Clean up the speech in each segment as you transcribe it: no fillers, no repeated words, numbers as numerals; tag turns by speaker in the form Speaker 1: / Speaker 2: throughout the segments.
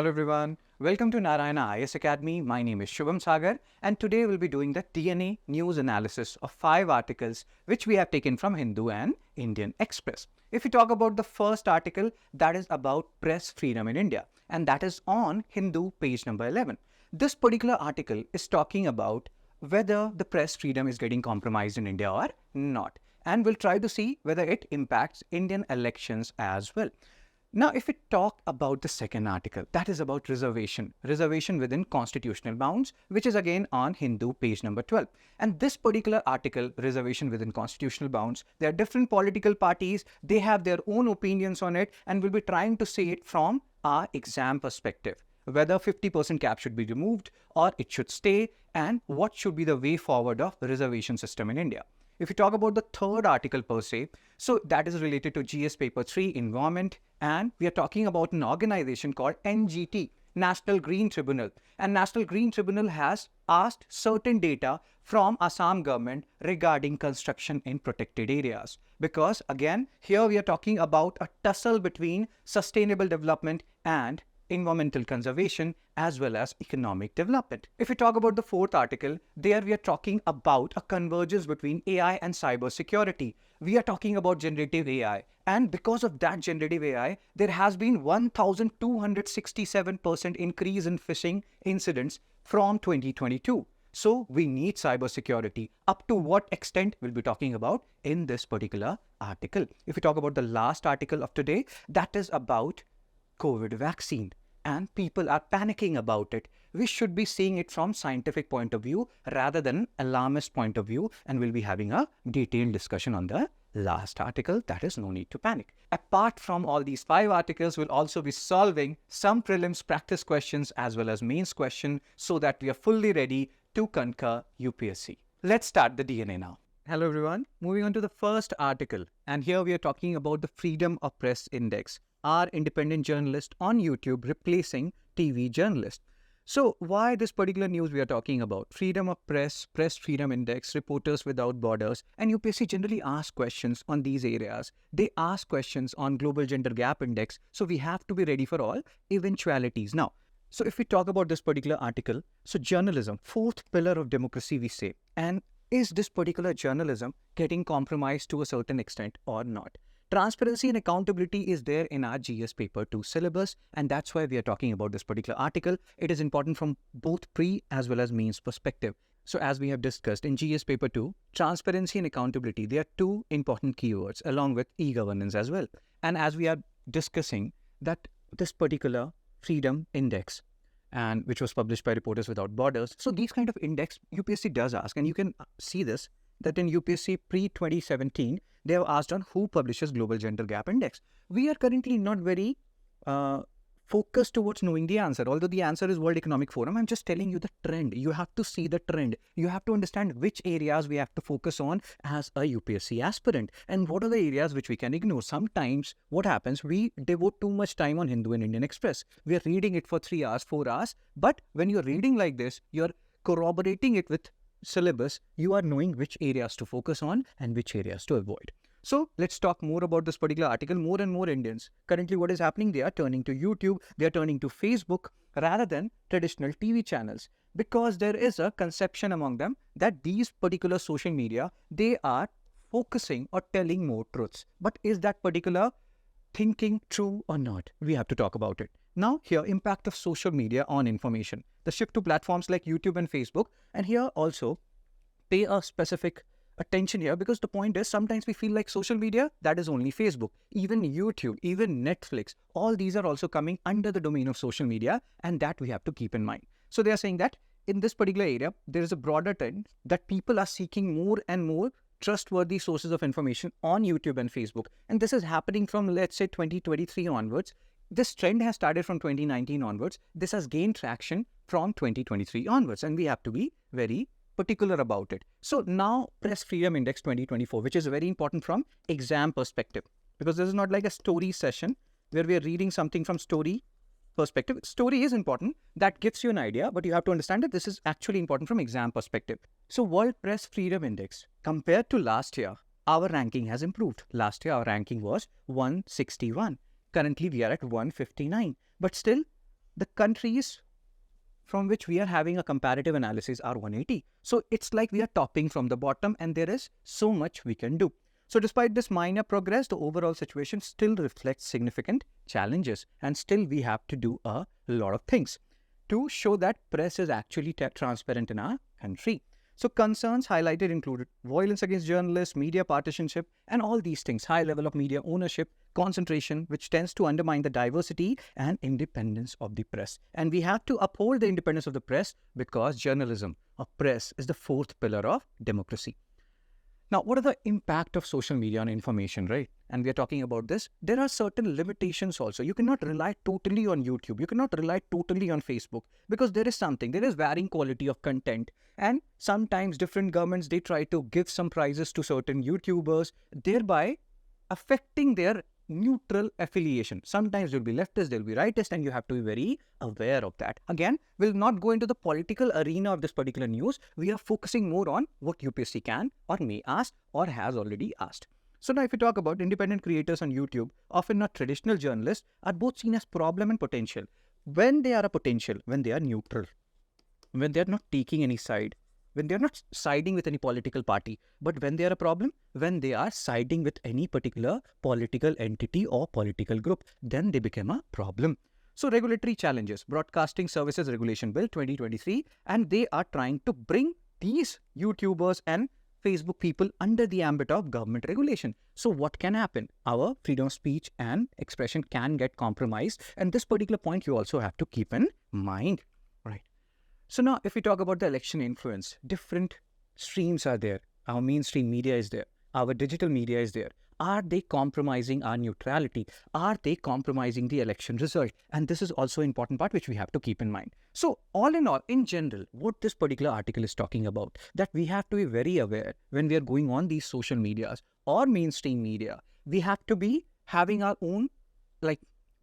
Speaker 1: Hello everyone, welcome to Narayana IS Academy. My name is Shubham Sagar and today we'll be doing the DNA news analysis of 5 articles which we have taken from Hindu and Indian Express. If we talk about the first article, that is about press freedom in India, and that is on Hindu page number 11. This particular article is talking about whether the press freedom is getting compromised in India or not, and we'll try to see whether it impacts Indian elections as well. Now, if we talk about the second article, that is about reservation within constitutional bounds, which is again on Hindu page number 12. And this particular article, reservation within constitutional bounds, there are different political parties, they have their own opinions on it, and we'll be trying to see it from our exam perspective, whether 50% cap should be removed or it should stay, and what should be the way forward of the reservation system in India. If you talk about the third article per se, so that is related to GS paper 3 environment, and we are talking about an organization called NGT, National Green Tribunal. And National Green Tribunal has asked certain data from Assam government regarding construction in protected areas. Because again, here we are talking about a tussle between sustainable development and environmental conservation as well as economic development. If we talk about the fourth article, there we are talking about a convergence between AI and cybersecurity. We are talking about generative AI, and because of that generative AI, there has been 1,267% increase in phishing incidents from 2022. So we need cybersecurity. Up to what extent we'll be talking about in this particular article. If we talk about the last article of today, that is about COVID vaccine, and people are panicking about it. We should be seeing it from scientific point of view rather than alarmist point of view, and we'll be having a detailed discussion on the last article. That is no need to panic. Apart from all these 5 articles, we'll also be solving some prelims practice questions as well as mains question so that we are fully ready to conquer UPSC. Let's start the DNA now. Hello everyone, moving on to the first article, and here we are talking about the Freedom of Press Index, our independent journalist on YouTube replacing TV journalist. So why this particular news we are talking about? Freedom of press, press freedom index, Reporters Without Borders, and UPSC generally asks questions on these areas. They ask questions on global gender gap index, so we have to be ready for all eventualities. Now, so if we talk about this particular article, so journalism, fourth pillar of democracy we say, and is this particular journalism getting compromised to a certain extent or not? Transparency and accountability is there in our GS paper 2 syllabus, and that's why we are talking about this particular article. It is important from both pre as well as mains perspective. So as we have discussed in GS paper 2, transparency and accountability, they are 2 important keywords along with e-governance as well. And as we are discussing that this particular freedom index, and which was published by Reporters Without Borders. So these kind of index UPSC does ask, and you can see this, that in UPSC pre-2017, they have asked on who publishes Global Gender Gap Index. We are currently not very focused towards knowing the answer. Although the answer is World Economic Forum, I'm just telling you the trend. You have to see the trend. You have to understand which areas we have to focus on as a UPSC aspirant and what are the areas which we can ignore. Sometimes what happens, we devote too much time on Hindu and Indian Express. We are reading it for 3 hours, 4 hours. But when you're reading like this, you're corroborating it with syllabus, you are knowing which areas to focus on and which areas to avoid. So let's talk more about this particular article. More and more Indians, currently what is happening, they are turning to YouTube, they are turning to Facebook rather than traditional TV channels, because there is a conception among them that these particular social media, they are focusing or telling more truths. But is that particular thinking true or not? We have to talk about it. Now here, impact of social media on information. The shift to platforms like YouTube and Facebook, and here also pay a specific attention here, because the point is sometimes we feel like social media, that is only Facebook, even YouTube, even Netflix, all these are also coming under the domain of social media, and that we have to keep in mind. So they are saying that in this particular area, there is a broader trend that people are seeking more and more trustworthy sources of information on YouTube and Facebook. And this is happening from, let's say, 2023 onwards. This trend has started from 2019 onwards. This has gained traction from 2023 onwards, and we have to be very particular about it. So now Press Freedom Index 2024, which is very important from exam perspective, because this is not like a story session where we are reading something from story perspective. Story is important, that gives you an idea, but you have to understand that this is actually important from exam perspective. So World Press Freedom Index, compared to last year, our ranking has improved. Last year our ranking was 161. Currently we are at 159, but still the countries from which we are having a comparative analysis are 180. So it's like we are topping from the bottom and there is so much we can do. So despite this minor progress, the overall situation still reflects significant challenges and still we have to do a lot of things to show that press is actually transparent in our country. So concerns highlighted included violence against journalists, media partisanship, and all these things, high level of media ownership, concentration, which tends to undermine the diversity and independence of the press. And we have to uphold the independence of the press because journalism or press is the fourth pillar of democracy. Now, what are the impact of social media on information, right? And we are talking about this. There are certain limitations also. You cannot rely totally on YouTube. You cannot rely totally on Facebook because there is varying quality of content. And sometimes different governments, they try to give some prizes to certain YouTubers, thereby affecting their neutral affiliation. Sometimes there will be leftist, there will be rightist, and you have to be very aware of that. Again, we'll not go into the political arena of this particular news. We are focusing more on what UPSC can or may ask or has already asked. So now if we talk about independent creators on YouTube, often not traditional journalists, are both seen as problem and potential. When they are a potential, when they are neutral, when they are not taking any side, when they are not siding with any political party, but when they are a problem, when they are siding with any particular political entity or political group, then they become a problem. So regulatory challenges, Broadcasting Services Regulation Bill 2023, and they are trying to bring these YouTubers and Facebook people under the ambit of government regulation. So what can happen? Our freedom of speech and expression can get compromised, and this particular point you also have to keep in mind, right? So now if we talk about the election influence, different streams are there. Our mainstream media is there. Our digital media is there. Are they compromising our neutrality? Are they compromising the election result? And this is also an important part which we have to keep in mind. So all in all, in general, what this particular article is talking about, that we have to be very aware when we are going on these social medias or mainstream media, we have to be having our own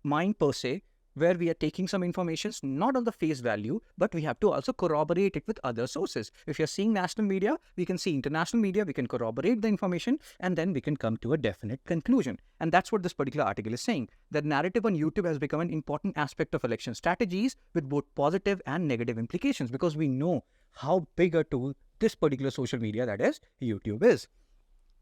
Speaker 1: mind per se, where we are taking some information not on the face value, but we have to also corroborate it with other sources. If you're seeing national media, we can see international media, we can corroborate the information, and then we can come to a definite conclusion. And that's what this particular article is saying. The narrative on YouTube has become an important aspect of election strategies with both positive and negative implications, because we know how big a tool this particular social media, that is YouTube, is.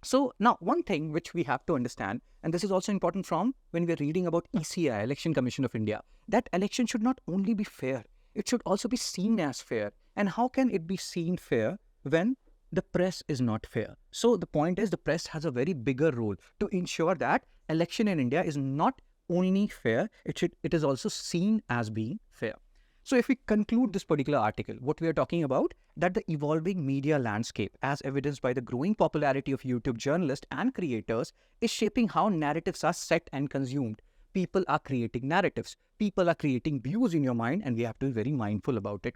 Speaker 1: So now one thing which we have to understand, and this is also important from when we're reading about ECI, Election Commission of India, that election should not only be fair, it should also be seen as fair. And how can it be seen fair when the press is not fair? So the point is, the press has a very bigger role to ensure that election in India is not only fair, it is also seen as being fair. So if we conclude this particular article, what we are talking about, that the evolving media landscape, as evidenced by the growing popularity of YouTube journalists and creators, is shaping how narratives are set and consumed. People are creating narratives. People are creating views in your mind, and we have to be very mindful about it.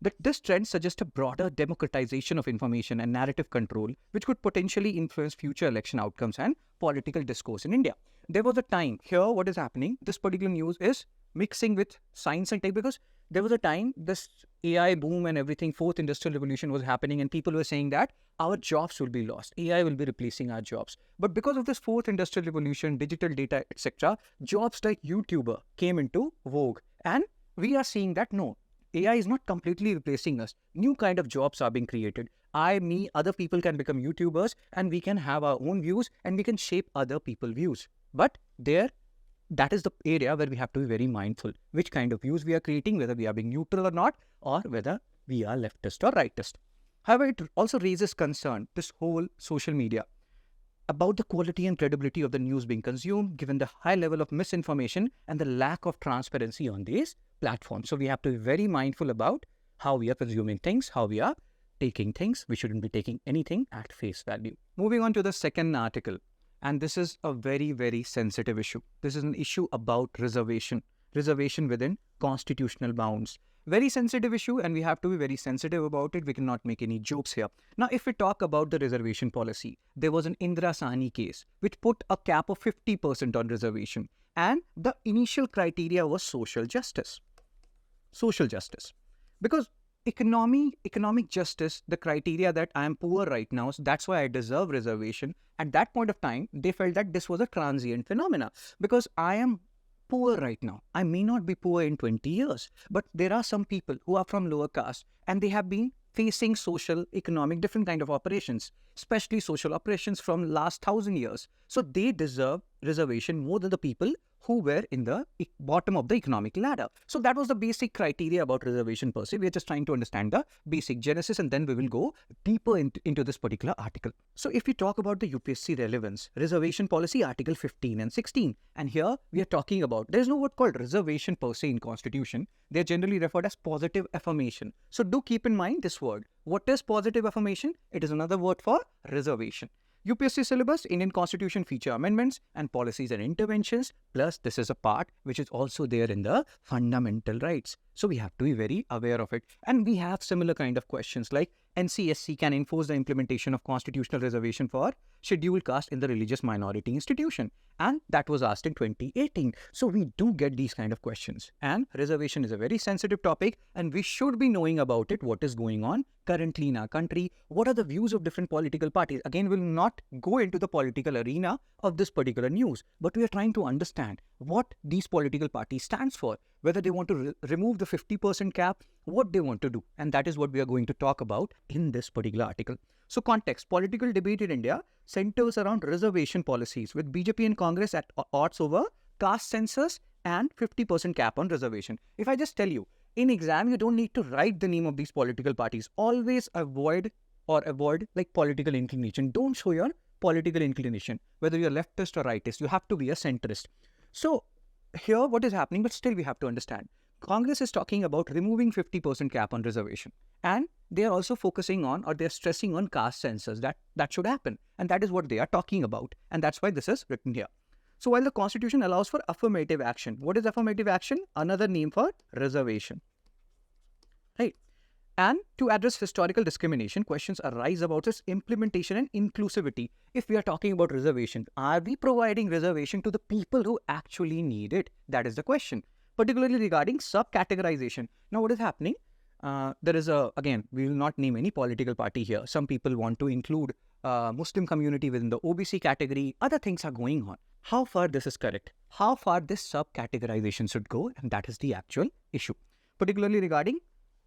Speaker 1: That this trend suggests a broader democratization of information and narrative control, which could potentially influence future election outcomes and political discourse in India. There was a time here, what is happening, this particular news is mixing with science and tech, because there was a time this AI boom and everything, fourth industrial revolution was happening, and people were saying that our jobs will be lost. AI will be replacing our jobs. But because of this fourth industrial revolution, digital data, etc., jobs like YouTuber came into vogue. And we are seeing that no, AI is not completely replacing us. New kind of jobs are being created. Other people can become YouTubers, and we can have our own views, and we can shape other people's views. But that is the area where we have to be very mindful which kind of views we are creating, whether we are being neutral or not, or whether we are leftist or rightist. However, it also raises concern, this whole social media, about the quality and credibility of the news being consumed, given the high level of misinformation and the lack of transparency on these platforms. So we have to be very mindful about how we are consuming things, how we are taking things. We shouldn't be taking anything at face value. Moving on to the second article. And this is a very, very sensitive issue. This is an issue about reservation within constitutional bounds. Very sensitive issue, and we have to be very sensitive about it. We cannot make any jokes here. Now, if we talk about the reservation policy, there was an Indira Sahni case which put a cap of 50% on reservation. And the initial criteria was social justice. Social justice. Because economic justice, the criteria that I am poor right now, so that's why I deserve reservation. At that point of time, they felt that this was a transient phenomena, because I am poor right now. I may not be poor in 20 years, but there are some people who are from lower caste and they have been facing social, economic, different kind of operations, especially social operations from last 1,000 years. So they deserve reservation more than the people who were in the bottom of the economic ladder. So that was the basic criteria about reservation per se. We are just trying to understand the basic genesis and then we will go deeper into this particular article. So if we talk about the UPSC relevance, reservation policy article 15 and 16, and here we are talking about, there is no word called reservation per se in constitution. They are generally referred as positive affirmation. So do keep in mind this word. What is positive affirmation? It is another word for reservation. UPSC syllabus, Indian Constitution feature amendments and policies and interventions. Plus, this is a part which is also there in the fundamental rights. So we have to be very aware of it. And we have similar kind of questions like NCSC can enforce the implementation of constitutional reservation for scheduled caste in the religious minority institution. And that was asked in 2018. So we do get these kind of questions. And reservation is a very sensitive topic and we should be knowing about it, what is going on currently in our country, what are the views of different political parties. Again, we'll not go into the political arena of this particular news, but we are trying to understand what these political parties stands for, whether they want to remove the 50% cap, what they want to do. And that is what we are going to talk about in this particular article. So context, political debate in India centers around reservation policies with BJP and Congress at odds over caste census and 50% cap on reservation. If I just tell you, in exam, you don't need to write the name of these political parties. Always avoid like political inclination. Don't show your political inclination, whether you're leftist or rightist. You have to be a centrist. So here what is happening, but still we have to understand. Congress is talking about removing 50% cap on reservation. And they are also focusing on, or they're stressing on caste census, that should happen. And that is what they are talking about. And that's why this is written here. So while the Constitution allows for affirmative action, what is affirmative action? Another name for reservation. Right. And to address historical discrimination, questions arise about its implementation and inclusivity. If we are talking about reservation, are we providing reservation to the people who actually need it? That is the question. Particularly regarding subcategorization. Now, what is happening? There is again, we will not name any political party here. Some people want to include Muslim community within the OBC category. Other things are going on. How far this is correct? How far this subcategorization should go? And that is the actual issue. Particularly regarding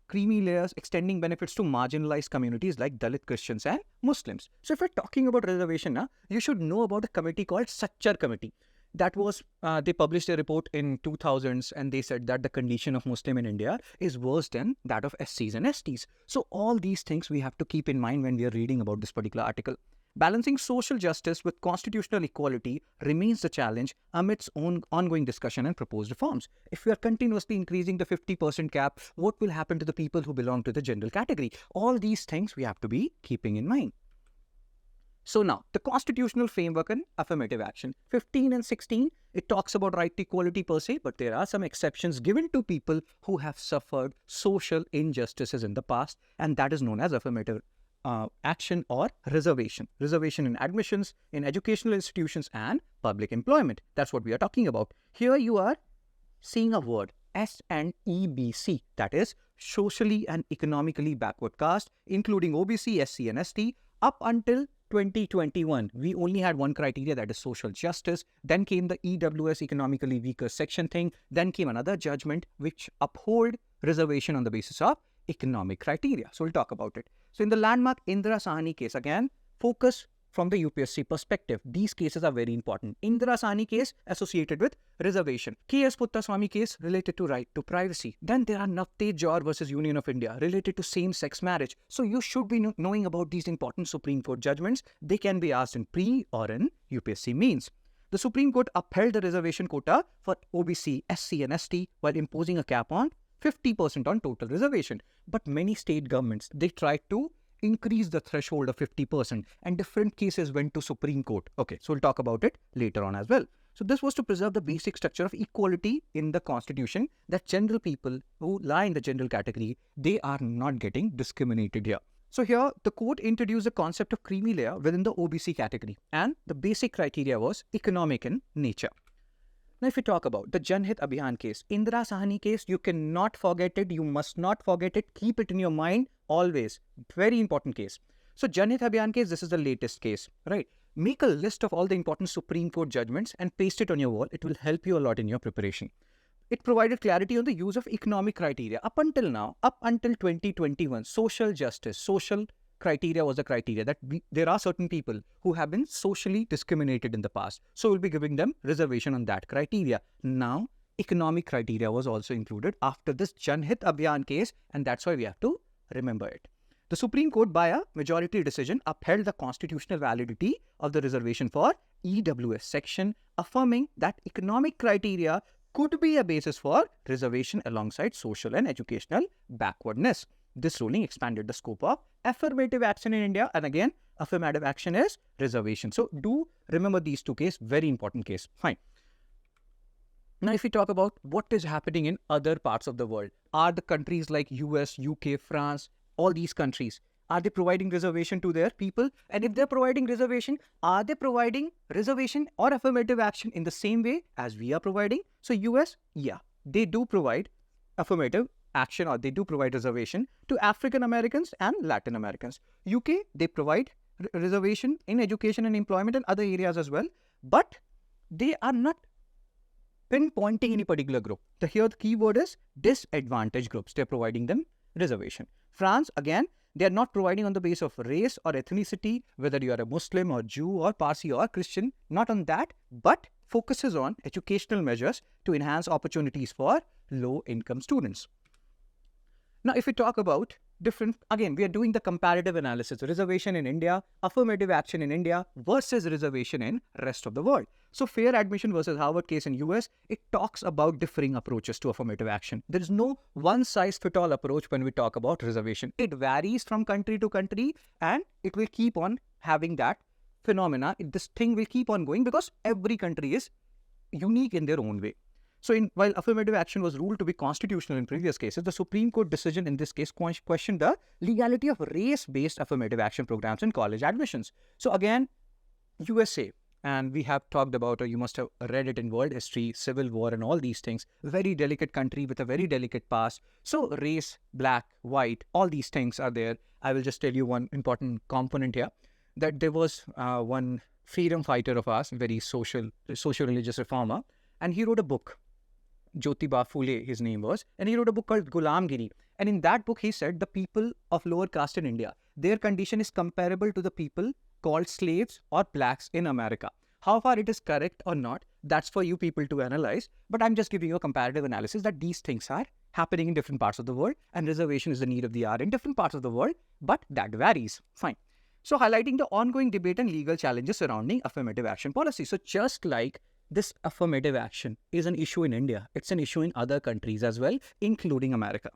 Speaker 1: creamy layers extending benefits to marginalized communities like Dalit Christians and Muslims. So if we're talking about reservation, you should know about a committee called Sachar Committee. That was, they published a report in 2000s and they said that the condition of Muslim in India is worse than that of SCs and STs. So all these things we have to keep in mind when we are reading about this particular article. Balancing social justice with constitutional equality remains the challenge amidst ongoing discussion and proposed reforms. If we are continuously increasing the 50% cap, what will happen to the people who belong to the general category? All these things we have to be keeping in mind. So now, the constitutional framework and affirmative action. 15 and 16, it talks about right to equality per se, but there are some exceptions given to people who have suffered social injustices in the past, and that is known as affirmative action or reservation. Reservation in admissions, in educational institutions and public employment. That's what we are talking about. Here you are seeing a word, S and EBC, that is socially and economically backward caste, including OBC, SC and ST. Up until 2021, we only had one criteria, that is social justice. Then came the EWS, economically weaker section thing. Then came another judgment which uphold reservation on the basis of economic criteria. So we'll talk about it. So in the landmark Indira Sahani case, again, focus from the UPSC perspective. These cases are very important. Indira Sahani case associated with reservation. K.S. Puttaswamy case related to right to privacy. Then there are Navteej Johar versus Union of India related to same-sex marriage. So you should be knowing about these important Supreme Court judgments. They can be asked in pre or in UPSC means. The Supreme Court upheld the reservation quota for OBC, SC and ST while imposing a cap on 50% on total reservation. But many state governments, they tried to increase the threshold of 50% and different cases went to Supreme Court. Okay, so we'll talk about it later on as well. So this was to preserve the basic structure of equality in the Constitution, that general people who lie in the general category, they are not getting discriminated here. So here the court introduced the concept of creamy layer within the OBC category, and the basic criteria was economic in nature. Now, if we talk about the Janhit Abhiyan case, Indira Sahani case, you cannot forget it. You must not forget it. Keep it in your mind always. Very important case. So Janhit Abhiyan case, this is the latest case, right? make a list of all the important Supreme Court judgments and paste it on your wall. It will help you a lot in your preparation. It provided clarity on the use of economic criteria. Up until now, up until 2021, social justice, social criteria was the criteria that there are certain people who have been socially discriminated in the past. So we'll be giving them reservation on that criteria. Now, economic criteria was also included after this Janhit Abhiyan case, and that's why we have to remember it. The Supreme Court, by a majority decision, upheld the constitutional validity of the reservation for EWS section, affirming that economic criteria could be a basis for reservation alongside social and educational backwardness. This ruling expanded the scope of affirmative action in India, and again, affirmative action is reservation. So do remember these two cases, very important case. Fine. Now, if we talk about what is happening in other parts of the world, are the countries like US, UK, France, all these countries, are they providing reservation to their people? And if they're providing reservation, are they providing reservation or affirmative action in the same way as we are providing? So US, yeah, they do provide affirmative action, or they do provide reservation to African Americans and Latin Americans. UK, they provide reservation in education and employment and other areas as well, but they are not pinpointing any particular group. Here the key word is disadvantaged groups. They're providing them reservation. France, again, they are not providing on the basis of race or ethnicity, whether you are a Muslim or Jew or Parsi or Christian, not on that, but focuses on educational measures to enhance opportunities for low-income students. Now, if we talk about different, again, we are doing the comparative analysis, reservation in India, affirmative action in India versus reservation in rest of the world. So fair admission versus Harvard case in US, it talks about differing approaches to affirmative action. There is no one-size-fits-all approach when we talk about reservation. It varies from country to country, and it will keep on having that phenomena. This thing will keep on going because every country is unique in their own way. So while affirmative action was ruled to be constitutional in previous cases, the Supreme Court decision in this case questioned the legality of race-based affirmative action programs in college admissions. So again, USA, and we have talked about, or you must have read it in world history, civil war and all these things, very delicate country with a very delicate past. So race, black, white, all these things are there. I will just tell you one important component here, that there was one freedom fighter of ours, very social-religious reformer, and he wrote a book. Jyotiba Phule, his name was, and he wrote a book called Gulamgiri. And in that book, he said the people of lower caste in India, their condition is comparable to the people called slaves or blacks in America. How far it is correct or not, that's for you people to analyze. But I'm just giving you a comparative analysis that these things are happening in different parts of the world, and reservation is the need of the hour in different parts of the world, but that varies. Fine. So highlighting the ongoing debate and legal challenges surrounding affirmative action policy. So just like this affirmative action is an issue in India, it's an issue in other countries as well, including America.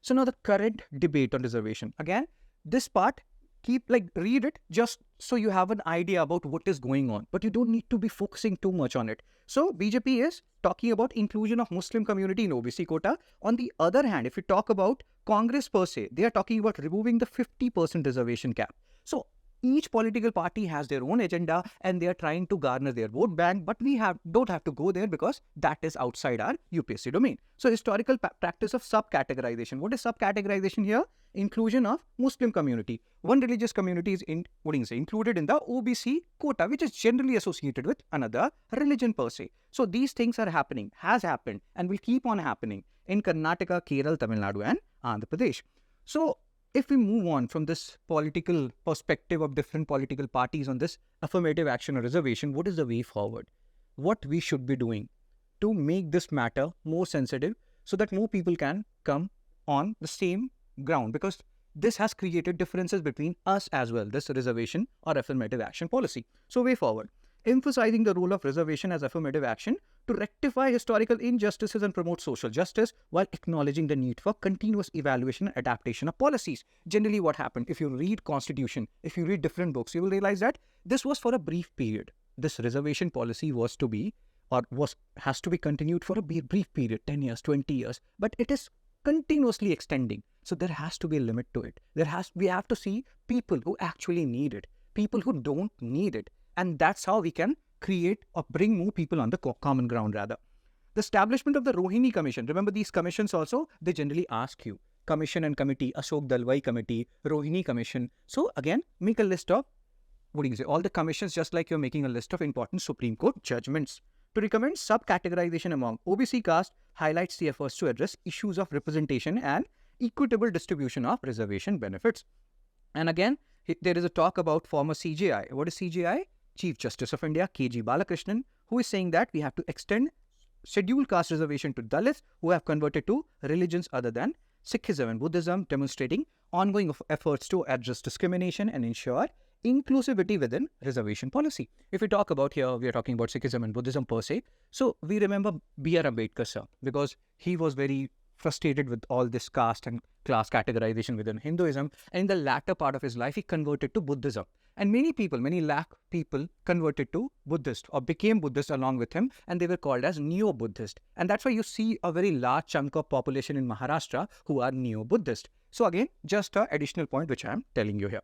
Speaker 1: So now the current debate on reservation. Again, this part, read it just so you have an idea about what is going on, but you don't need to be focusing too much on it. So BJP is talking about inclusion of Muslim community in OBC quota. On the other hand, if you talk about Congress per se, they are talking about removing the 50% reservation cap. So each political party has their own agenda and they are trying to garner their vote bank, but we don't have to go there because that is outside our UPSC domain. So historical practice of subcategorization. What is subcategorization here? Inclusion of Muslim community. One religious community is included in the OBC quota, which is generally associated with another religion per se. So these things are happening, has happened, and will keep on happening in Karnataka, Kerala, Tamil Nadu, and Andhra Pradesh. So if we move on from this political perspective of different political parties on this affirmative action or reservation, what is the way forward? What we should be doing to make this matter more sensitive so that more people can come on the same ground, because this has created differences between us as well, this reservation or affirmative action policy. So way forward, emphasizing the role of reservation as affirmative action to rectify historical injustices and promote social justice while acknowledging the need for continuous evaluation and adaptation of policies. Generally what happened, if you read Constitution, if you read different books, you will realize that this was for a brief period. This reservation policy was to be, or has to be continued for a brief period, 10 years, 20 years, but it is continuously extending. So there has to be a limit to it. We have to see people who actually need it, people who don't need it. And that's how we can create or bring more people on the common ground rather. The establishment of the Rohini Commission. Remember these commissions also, they generally ask you. Commission and committee, Ashok Dalwai Committee, Rohini Commission. So again, make a list of all the commissions, just like you're making a list of important Supreme Court judgments. To recommend sub-categorization among OBC caste highlights the efforts to address issues of representation and equitable distribution of reservation benefits. And again, there is a talk about former CJI. What is CJI? Chief Justice of India, KG Balakrishnan, who is saying that we have to extend scheduled caste reservation to Dalits who have converted to religions other than Sikhism and Buddhism, demonstrating ongoing efforts to address discrimination and ensure inclusivity within reservation policy. If we talk about here, we are talking about Sikhism and Buddhism per se. So we remember B.R. Ambedkar sir, because he was very frustrated with all this caste and class categorization within Hinduism. And in the latter part of his life, he converted to Buddhism. And many lakh people converted to Buddhist or became Buddhist along with him, and they were called as Neo-Buddhist. And that's why you see a very large chunk of population in Maharashtra who are Neo-Buddhist. So again, just an additional point which I am telling you here.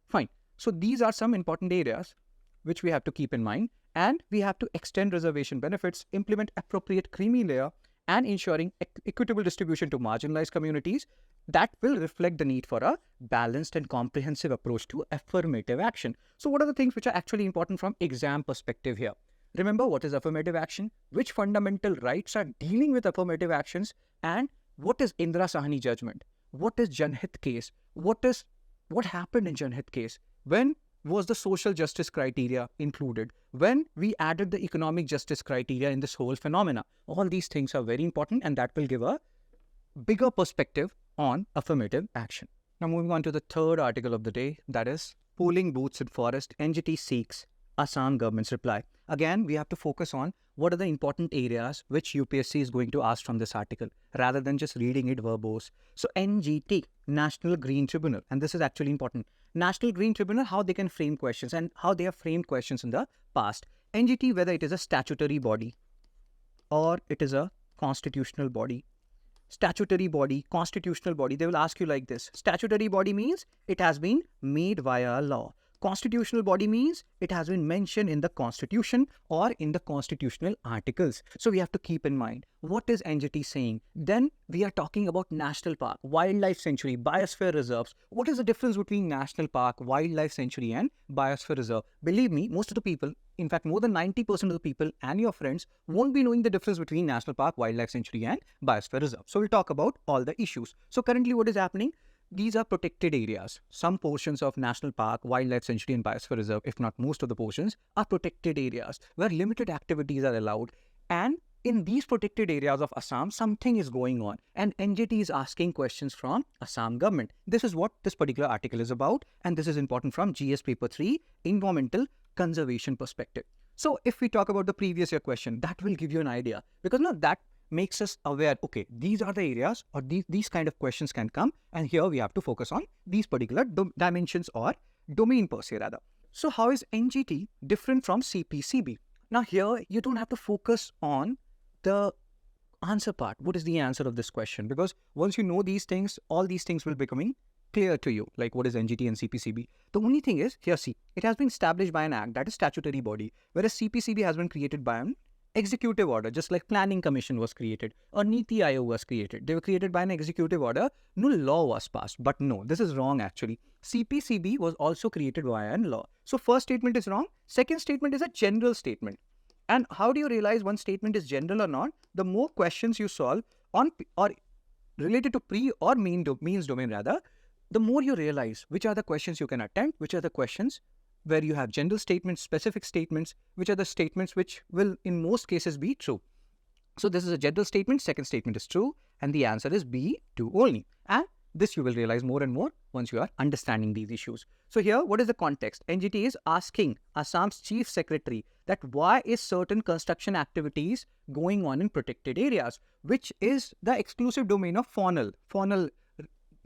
Speaker 1: Fine. So these are some important areas which we have to keep in mind, and we have to extend reservation benefits, implement appropriate creamy layer, and ensuring equitable distribution to marginalized communities. That will reflect the need for a balanced and comprehensive approach to affirmative action. So what are the things which are actually important from exam perspective here? Remember, what is affirmative action? Which fundamental rights are dealing with affirmative actions? And what is Indira Sahni judgment? What is Janhit case? What happened in Janhit case? When was the social justice criteria included? When we added the economic justice criteria in this whole phenomena? All these things are very important, and that will give a bigger perspective on affirmative action. Now moving on to the third article of the day, that is polling booths in forest, NGT seeks Assam government's reply. Again, we have to focus on what are the important areas which UPSC is going to ask from this article, rather than just reading it verbose. So NGT, National Green Tribunal, and this is actually important. National Green Tribunal, how they can frame questions and how they have framed questions in the past. NGT, whether it is a statutory body or it is a constitutional body. Statutory body, constitutional body, they will ask you like this. Statutory body means it has been made via law. Constitutional body means it has been mentioned in the constitution or in the constitutional articles. So we have to keep in mind, what is NGT saying? Then we are talking about national park, wildlife sanctuary, biosphere reserves. What is the difference between national park, wildlife sanctuary and biosphere reserve? Believe me, most of the people, in fact, more than 90% of the people and your friends won't be knowing the difference between national park, wildlife sanctuary and biosphere reserve. So we'll talk about all the issues. So currently what is happening? These are protected areas. Some portions of national park, wildlife sanctuary and biosphere reserve, if not most of the portions, are protected areas where limited activities are allowed. And in these protected areas of Assam, something is going on. And NGT is asking questions from Assam government. This is what this particular article is about. And this is important from GS paper 3, environmental conservation perspective. So if we talk about the previous year question, that will give you an idea, because now that makes us aware, okay, these are the areas or these kind of questions can come, and here we have to focus on these particular dimensions or domain per se rather. So how is NGT different from CPCB? Now here you don't have to focus on the answer part. What is the answer of this question? Because once you know these things, all these things will becoming clear to you, like what is NGT and CPCB. The only thing is, here see, it has been established by an act, that is statutory body, whereas CPCB has been created by an executive order, just like Planning Commission was created or Niti Aayog was created. They were created by an executive order. No law was passed. But no, this is wrong actually. CPCB was also created via a law. So first statement is wrong. Second statement is a general statement. And how do you realize one statement is general or not? The more questions you solve on or related to pre or means domain rather, the more you realize which are the questions you can attempt, which are the questions where you have general statements, specific statements, which are the statements which will in most cases be true. So this is a general statement, second statement is true, and the answer is B, 2 only. And this you will realize more and more once you are understanding these issues. So here, what is the context? NGT is asking Assam's Chief Secretary that why is certain construction activities going on in protected areas, which is the exclusive domain of faunal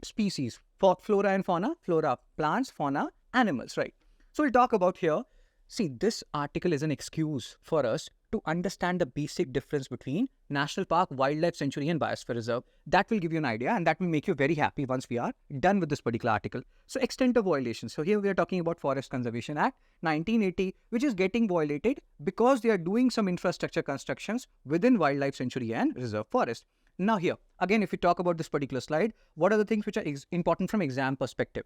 Speaker 1: species, for flora and fauna, flora, plants, fauna, animals, right? So we'll talk about here, see, this article is an excuse for us to understand the basic difference between national park, wildlife sanctuary and biosphere reserve. That will give you an idea and that will make you very happy once we are done with this particular article. So extent of violation. So here we are talking about Forest Conservation Act 1980, which is getting violated because they are doing some infrastructure constructions within wildlife sanctuary and reserve forest. Now here, again, if we talk about this particular slide, what are the things which are important from exam perspective?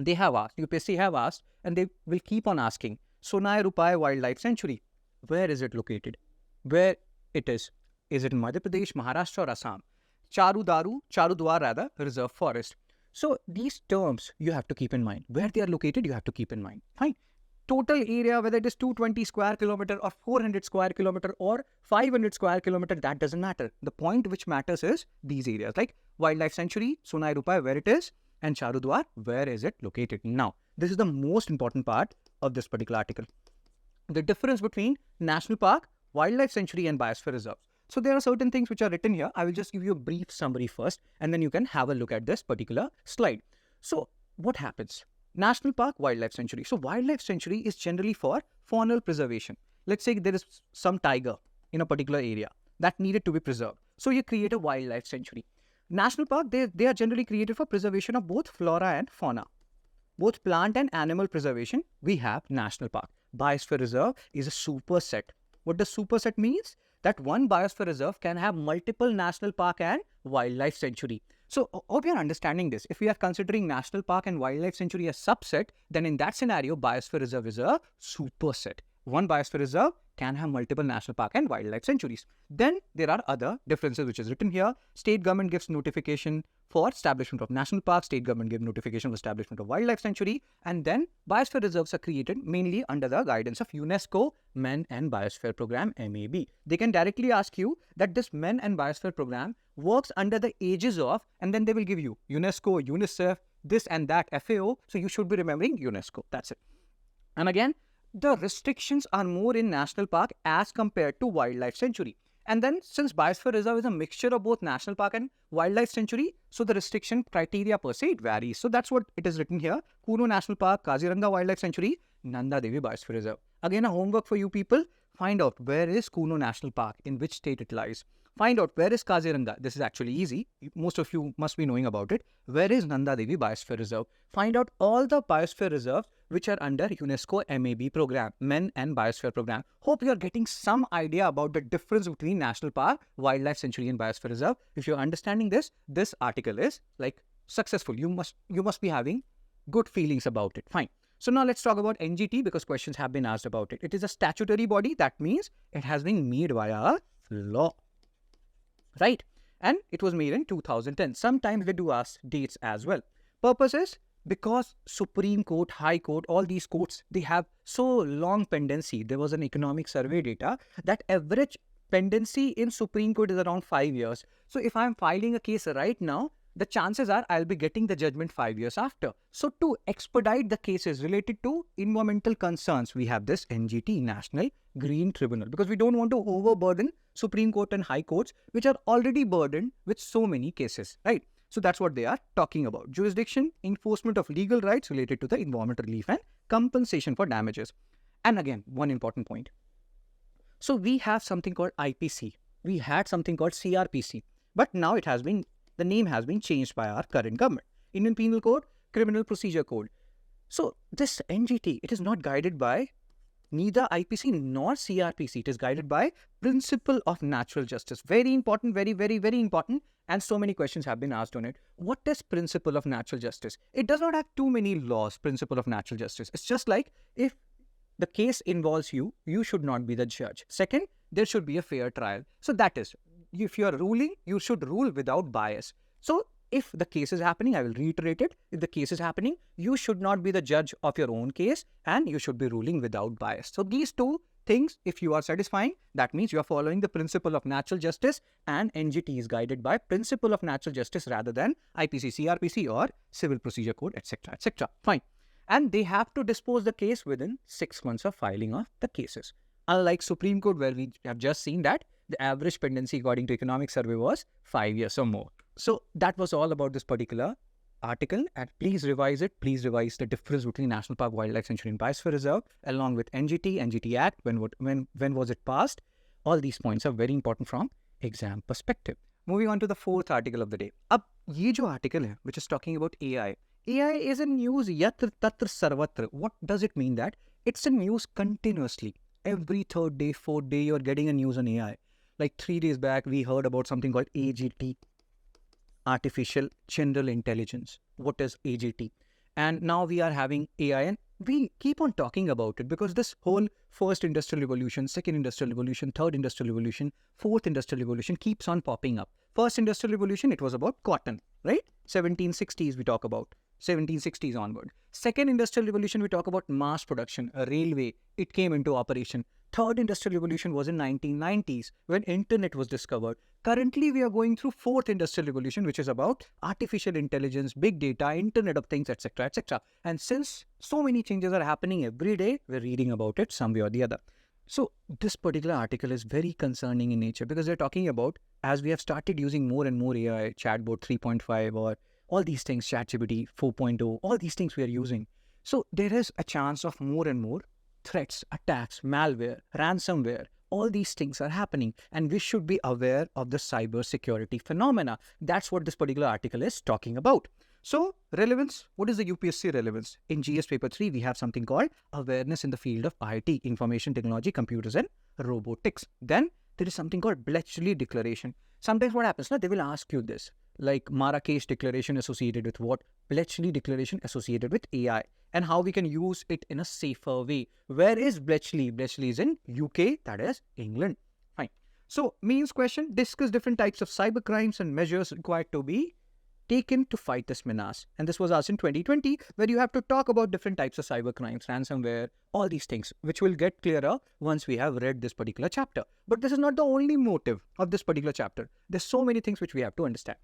Speaker 1: They have asked, UPSC have asked, and they will keep on asking, Sonai Rupai Wildlife Sanctuary, where is it located? Where it is? Is it in Madhya Pradesh, Maharashtra, or Assam? Charudwar rather, reserve forest. So these terms you have to keep in mind. Where they are located, you have to keep in mind. Fine. Total area, whether it is 220 square kilometer or 400 square kilometer or 500 square kilometer, that doesn't matter. The point which matters is these areas, like Wildlife Sanctuary, Sonai Rupai, where it is, and Charudwar, where is it located? Now, this is the most important part of this particular article. The difference between National Park, Wildlife Sanctuary, and Biosphere Reserve. So there are certain things which are written here. I will just give you a brief summary first, and then you can have a look at this particular slide. So what happens? National Park, Wildlife Sanctuary. So Wildlife Sanctuary is generally for faunal preservation. Let's say there is some tiger in a particular area that needed to be preserved. So you create a Wildlife Sanctuary. National Park, they are generally created for preservation of both flora and fauna. Both plant and animal preservation, we have National Park. Biosphere Reserve is a superset. What does superset means? That one Biosphere Reserve can have multiple National Park and Wildlife Sanctuary. So, hope you are understanding this. If we are considering National Park and Wildlife Sanctuary as subset, then in that scenario, Biosphere Reserve is a superset. One Biosphere Reserve can have multiple National Park and Wildlife Sanctuaries. Then there are other differences which is written here. State government gives notification for establishment of National Park. State government gives notification for establishment of Wildlife Sanctuary. And then Biosphere Reserves are created mainly under the guidance of UNESCO Men and Biosphere Program, MAB. They can directly ask you that this Men and Biosphere Program works under the aegis of, and then they will give you UNESCO, UNICEF, this and that, FAO. So you should be remembering UNESCO. That's it. And again, the restrictions are more in National Park as compared to Wildlife Sanctuary. And then since Biosphere Reserve is a mixture of both National Park and Wildlife Sanctuary, so the restriction criteria per se, it varies. So that's what it is written here. Kuno National Park, Kaziranga Wildlife Sanctuary, Nanda Devi Biosphere Reserve. Again, a homework for you people. Find out where is Kuno National Park, in which state it lies. Find out where is Kaziranga. This is actually easy. Most of you must be knowing about it. Where is Nanda Devi Biosphere Reserve? Find out all the Biosphere Reserves which are under UNESCO MAB program, Men and Biosphere Program. Hope you are getting some idea about the difference between National Park, Wildlife Sanctuary and Biosphere Reserve. If you're understanding this, this article is like successful. You must be having good feelings about it. Fine. So now let's talk about NGT because questions have been asked about it. It is a statutory body. That means it has been made via law. Right? And it was made in 2010. Sometimes they do ask dates as well. Purpose is because Supreme Court, High Court, all these courts, they have so long pendency. There was an economic survey data that average pendency in Supreme Court is around 5 years. So if I'm filing a case right now, the chances are I'll be getting the judgment 5 years after. So to expedite the cases related to environmental concerns, we have this NGT, National Green Tribunal, because we don't want to overburden Supreme Court and High Courts, which are already burdened with so many cases, right? So that's what they are talking about. Jurisdiction, enforcement of legal rights related to the environmental relief and compensation for damages. And again, one important point. So we have something called IPC. We had something called CRPC, but now it has been, the name has been changed by our current government. Indian Penal Code, Criminal Procedure Code. So this NGT, it is not guided by neither IPC nor CRPC. It is guided by principle of natural justice. Very important, very, very, very important. And so many questions have been asked on it. What is principle of natural justice? It does not have too many laws, principle of natural justice. It's just like if the case involves you, you should not be the judge. Second, there should be a fair trial. So that is, if you are ruling, you should rule without bias. So if the case is happening, I will reiterate it. If the case is happening, you should not be the judge of your own case and you should be ruling without bias. So these two things, if you are satisfying, that means you are following the principle of natural justice, and NGT is guided by principle of natural justice rather than IPC, CRPC or Civil Procedure Code, etc., etc. Fine. And they have to dispose the case within 6 months of filing of the cases. Unlike Supreme Court, where we have just seen that the average pendency according to economic survey was 5 years or more. So that was all about this particular article, and please revise it. Please revise the difference between National Park, Wildlife Sanctuary and Biosphere Reserve along with NGT Act, when was it passed. All these points are very important from exam perspective. Moving on to the fourth article of the day. Ab ye jo article hai, which is talking about AI. AI is in news yatra tatra sarvatra. What does it mean? That it's in news continuously. Every third day, fourth day, you're getting a news on AI. Like 3 days back, we heard about something called AGT, Artificial General Intelligence. What is AGT? And now we are having AI, and we keep on talking about it because this whole first industrial revolution, second industrial revolution, third industrial revolution, fourth industrial revolution keeps on popping up. First industrial revolution, it was about cotton, right? 1760s we talk about, 1760s onward. Second industrial revolution, we talk about mass production, a railway, it came into operation. Third industrial revolution was in 1990s when internet was discovered. Currently, we are going through fourth industrial revolution, which is about artificial intelligence, big data, internet of things, etc., etc. And since so many changes are happening every day, we're reading about it some way or the other. So this particular article is very concerning in nature because they're talking about, as we have started using more and more AI, chatbot 3.5 or all these things, ChatGPT 4.0, all these things we are using. So there is a chance of more and more threats, attacks, malware, ransomware, all these things are happening, and we should be aware of the cybersecurity phenomena. That's what this particular article is talking about. So relevance, what is the UPSC relevance? In GS paper 3, we have something called awareness in the field of IT, information technology, computers and robotics. Then there is something called Bletchley Declaration. Sometimes what happens, they will ask you this, like Marrakesh Declaration associated with what? Bletchley Declaration associated with AI, and how we can use it in a safer way. Where is Bletchley? Bletchley is in UK, that is England. Fine. So, means question, discuss different types of cyber crimes and measures required to be taken to fight this menace. And this was asked in 2020, where you have to talk about different types of cyber crimes, ransomware, all these things, which will get clearer once we have read this particular chapter. But this is not the only motive of this particular chapter. There's so many things which we have to understand.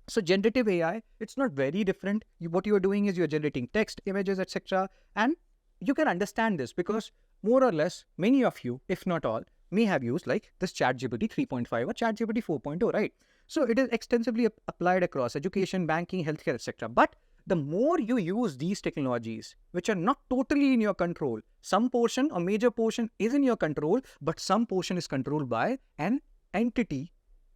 Speaker 1: So generative AI, it's not very different. What you are doing is you're generating text, images, etc. And you can understand this because more or less, many of you, if not all, may have used like this ChatGPT 3.5 or ChatGPT 4.0, right? So it is extensively applied across education, banking, healthcare, etc. But the more you use these technologies, which are not totally in your control, some portion or major portion is in your control, but some portion is controlled by an entity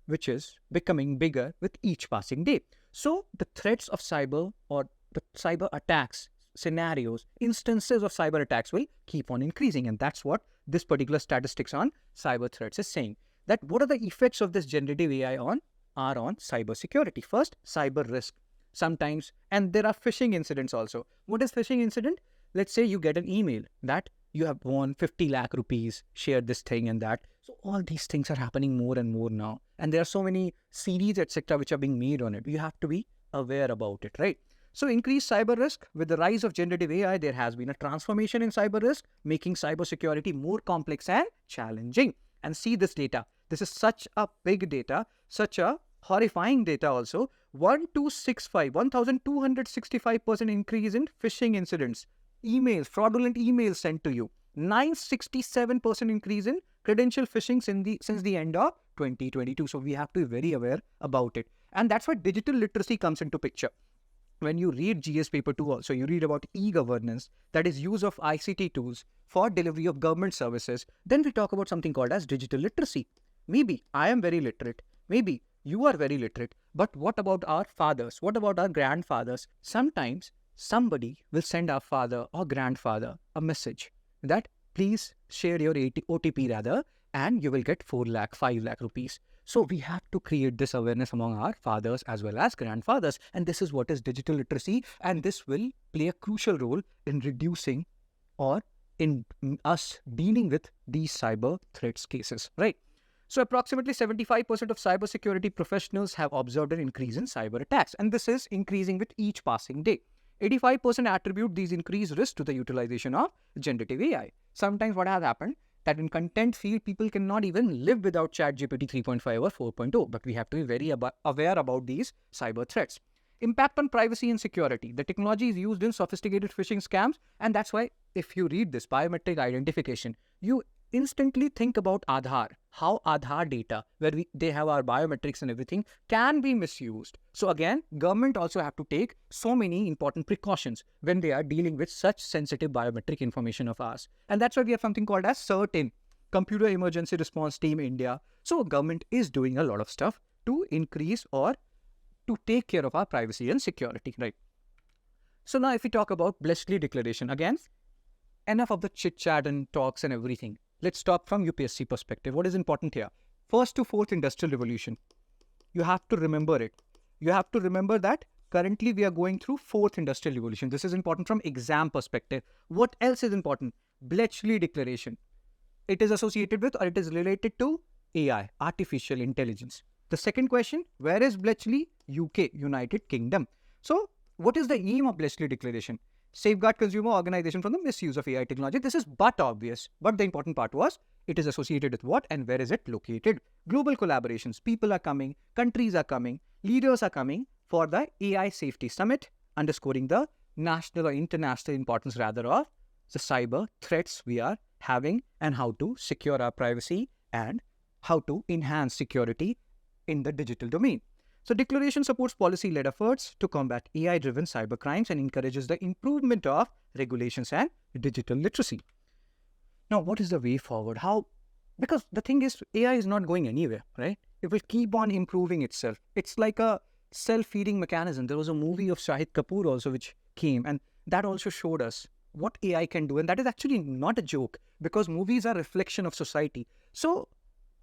Speaker 1: which is becoming bigger with each passing day. So the threats of cyber or the cyber attacks, scenarios, instances of cyber attacks will keep on increasing. And that's what this particular statistics on cyber threats is saying. That what are the effects of this generative AI on cyber security? First, cyber risk. Sometimes, and there are phishing incidents also. What is phishing incident? Let's say you get an email that you have won 50 lakh rupees, share this thing and that. So all these things are happening more and more now. And there are so many series, etc., which are being made on it. You have to be aware about it, right? So increased cyber risk. With the rise of generative AI, there has been a transformation in cyber risk, making cybersecurity more complex and challenging. And see this data. This is such a big data, such a horrifying data also. 1265% increase in phishing incidents. Emails, fraudulent emails sent to you. 967% increase in credential phishing since the end of 2022. So we have to be very aware about it. And that's why digital literacy comes into picture. When you read GS paper 2 also, you read about e-governance, that is use of ICT tools for delivery of government services. Then we talk about something called as digital literacy. Maybe I am very literate. Maybe you are very literate. But what about our fathers? What about our grandfathers? Sometimes somebody will send our father or grandfather a message that please share your OTP rather, and you will get 4 lakh, 5 lakh rupees. So we have to create this awareness among our fathers as well as grandfathers. And this is what is digital literacy. And this will play a crucial role in reducing or in us dealing with these cyber threats cases, right? So approximately 75% of cybersecurity professionals have observed an increase in cyber attacks. And this is increasing with each passing day. 85% attribute these increased risks to the utilization of generative AI. Sometimes what has happened, that in content field, people cannot even live without ChatGPT 3.5 or 4.0. But we have to be very aware about these cyber threats. Impact on privacy and security. The technology is used in sophisticated phishing scams. And that's why if you read this biometric identification, you instantly think about Aadhaar, how Aadhaar data, where they have our biometrics and everything, can be misused. So again, government also have to take so many important precautions when they are dealing with such sensitive biometric information of ours. And that's why we have something called as CERT-in, Computer Emergency Response Team India. So government is doing a lot of stuff to increase or to take care of our privacy and security, right? So now if we talk about Bletchley Declaration, again, enough of the chit chat and talks and everything. Let's talk from UPSC perspective. What is important here? First to fourth industrial revolution. You have to remember it. You have to remember that currently we are going through 4th industrial revolution. This is important from exam perspective. What else is important? Bletchley Declaration. It is associated with or it is related to AI, artificial intelligence. The second question, where is Bletchley? UK, United Kingdom. So what is the aim of Bletchley Declaration? Safeguard consumer organization from the misuse of AI technology. This is but obvious. But the important part was, it is associated with what and where is it located? Global collaborations. People are coming, countries are coming, leaders are coming for the AI Safety Summit, underscoring the national or international importance rather of the cyber threats we are having and how to secure our privacy and how to enhance security in the digital domain. So declaration supports policy-led efforts to combat AI-driven cybercrimes and encourages the improvement of regulations and digital literacy. Now, what is the way forward? How? Because the thing is, AI is not going anywhere, right? It will keep on improving itself. It's like a self-feeding mechanism. There was a movie of Shahid Kapoor also which came, and that also showed us what AI can do. And that is actually not a joke, because movies are a reflection of society. So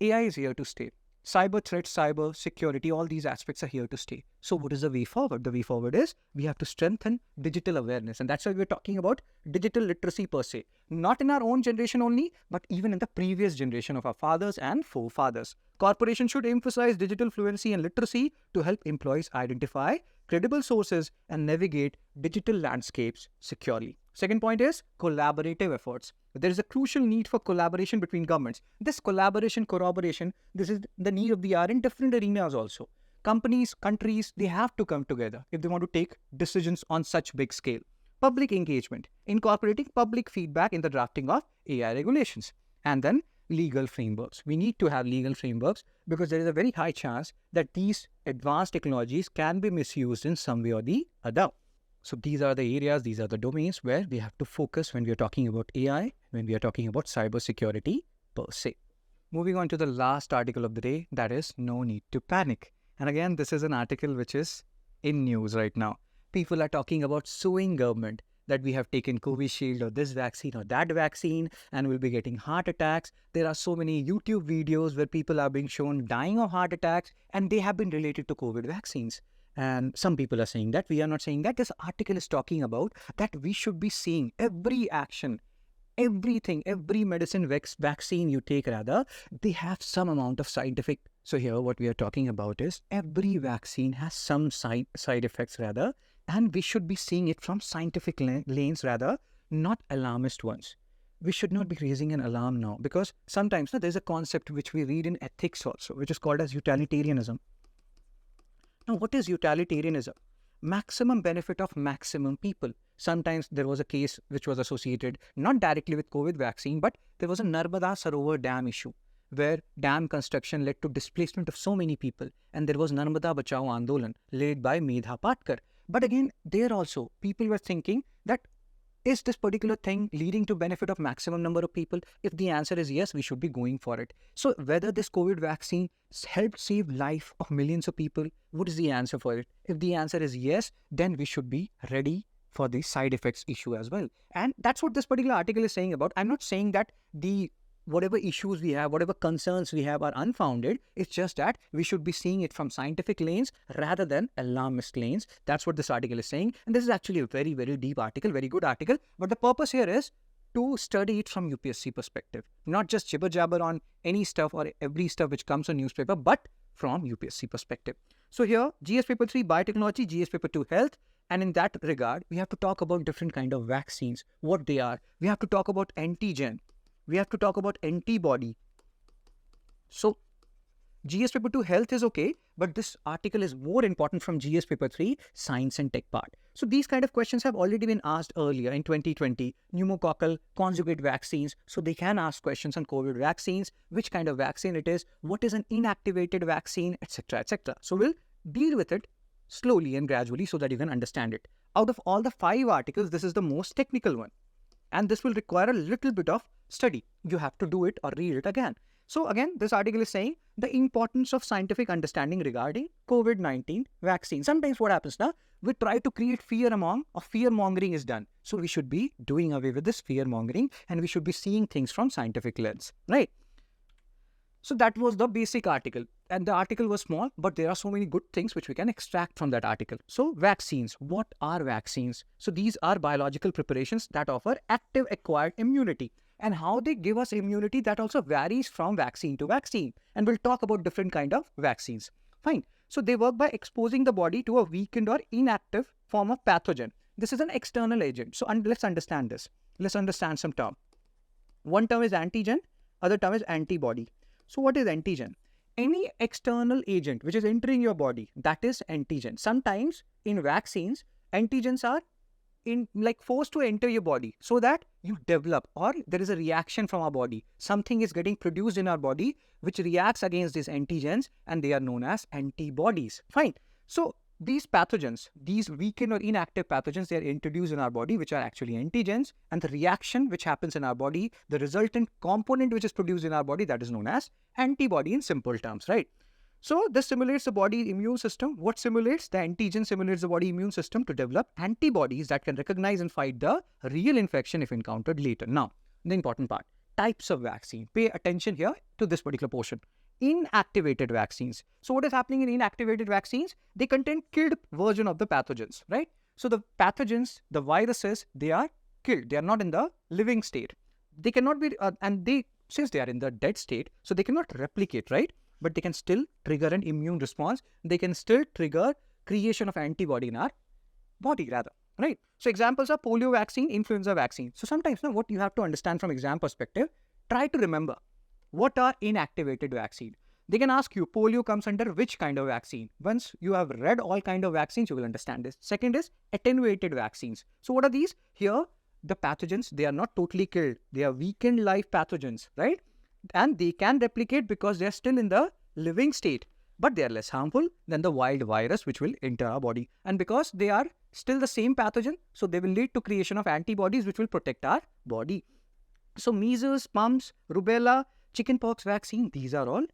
Speaker 1: AI is here to stay. Cyber threats, cyber security, all these aspects are here to stay. So what is the way forward? The way forward is we have to strengthen digital awareness. And that's why we're talking about digital literacy per se. Not in our own generation only, but even in the previous generation of our fathers and forefathers. Corporations should emphasize digital fluency and literacy to help employees identify credible sources and navigate digital landscapes securely. Second point is collaborative efforts. There is a crucial need for collaboration between governments. This collaboration, corroboration, this is the need of the hour in different arenas also. Companies, countries, they have to come together if they want to take decisions on such big scale. Public engagement, incorporating public feedback in the drafting of AI regulations. And then legal frameworks. We need to have legal frameworks because there is a very high chance that these advanced technologies can be misused in some way or the other. So these are the areas, these are the domains where we have to focus when we are talking about AI, when we are talking about cybersecurity per se. Moving on to the last article of the day, that is no need to panic. And again, this is an article which is in news right now. People are talking about suing government that we have taken Covishield or this vaccine or that vaccine and we'll be getting heart attacks. There are so many YouTube videos where people are being shown dying of heart attacks and they have been related to COVID vaccines. And some people are saying that. We are not saying that. This article is talking about that we should be seeing every action, everything, every medicine, vaccine you take rather, they have some amount of scientific. So here what we are talking about is every vaccine has some side effects rather, and we should be seeing it from scientific lanes rather, not alarmist ones. We should not be raising an alarm now because sometimes there's a concept which we read in ethics also, which is called as utilitarianism. Now, what is utilitarianism? Maximum benefit of maximum people. Sometimes there was a case which was associated not directly with COVID vaccine, but there was a Narmada Sarovar Dam issue where dam construction led to displacement of so many people. And there was Narmada Bachao Andolan led by Medha Patkar. But again, there also people were thinking that is this particular thing leading to benefit of maximum number of people? If the answer is yes, we should be going for it. So whether this COVID vaccine helped save life of millions of people, what is the answer for it? If the answer is yes, then we should be ready for the side effects issue as well. And that's what this particular article is saying about. I'm not saying that whatever issues we have, whatever concerns we have are unfounded. It's just that we should be seeing it from scientific lanes rather than alarmist lanes. That's what this article is saying. And this is actually a very, very deep article, very good article. But the purpose here is to study it from UPSC perspective, not just jibber jabber on any stuff or every stuff which comes on newspaper, but from UPSC perspective. So here, GS paper 3 biotechnology, GS paper 2 health. And in that regard, we have to talk about different kind of vaccines, what they are. We have to talk about antigen. We have to talk about antibody. So GS paper 2 health is okay, but this article is more important from GS paper 3 science and tech part. So these kind of questions have already been asked earlier in 2020, pneumococcal conjugate vaccines. So they can ask questions on COVID vaccines, which kind of vaccine it is, what is an inactivated vaccine, etc., etc. So we'll deal with it slowly and gradually so that you can understand it. Out of all the 5 articles, this is the most technical one. And this will require a little bit of study. You have to do it or read it again. So again, this article is saying the importance of scientific understanding regarding COVID-19 vaccine. Sometimes what happens now, we try to create fear or fear mongering is done. So we should be doing away with this fear mongering and we should be seeing things from scientific lens, right? So that was the basic article. And the article was small, but there are so many good things which we can extract from that article. So vaccines. What are vaccines? So these are biological preparations that offer active acquired immunity. And how they give us immunity, that also varies from vaccine to vaccine. And we'll talk about different kind of vaccines. Fine. So they work by exposing the body to a weakened or inactive form of pathogen. This is an external agent. So let's understand this. Let's understand some term. One term is antigen, other term is antibody. So what is antigen? Any external agent which is entering your body, that is antigen. Sometimes in vaccines, antigens are forced to enter your body so that you develop, or there is a reaction from our body. Something is getting produced in our body which reacts against these antigens, and they are known as antibodies. Fine. So these pathogens, these weakened or inactive pathogens, they are introduced in our body, which are actually antigens, and the reaction which happens in our body, the resultant component which is produced in our body, that is known as antibody in simple terms, right? So this simulates the body immune system. What simulates? The antigen simulates the body immune system to develop antibodies that can recognize and fight the real infection if encountered later. Now, the important part, types of vaccine. Pay attention here to this particular portion. Inactivated vaccines. So what is happening in inactivated vaccines? They contain killed version of the pathogens, right? So the pathogens, the viruses, they are killed. They are not in the living state. They cannot be, since they are in the dead state, so they cannot replicate, right? But they can still trigger an immune response. They can still trigger creation of antibody in our body, rather, right? So examples are polio vaccine, influenza vaccine. So sometimes now what you have to understand from exam perspective, try to remember what are inactivated vaccine. They can ask you, polio comes under which kind of vaccine? Once you have read all kind of vaccines, you will understand this. Second is attenuated vaccines. So what are these? Here, the pathogens, they are not totally killed. They are weakened live pathogens, right? And they can replicate because they are still in the living state, but they are less harmful than the wild virus which will enter our body. And because they are still the same pathogen, so they will lead to creation of antibodies which will protect our body. So measles, mumps, rubella, chickenpox vaccine, these are all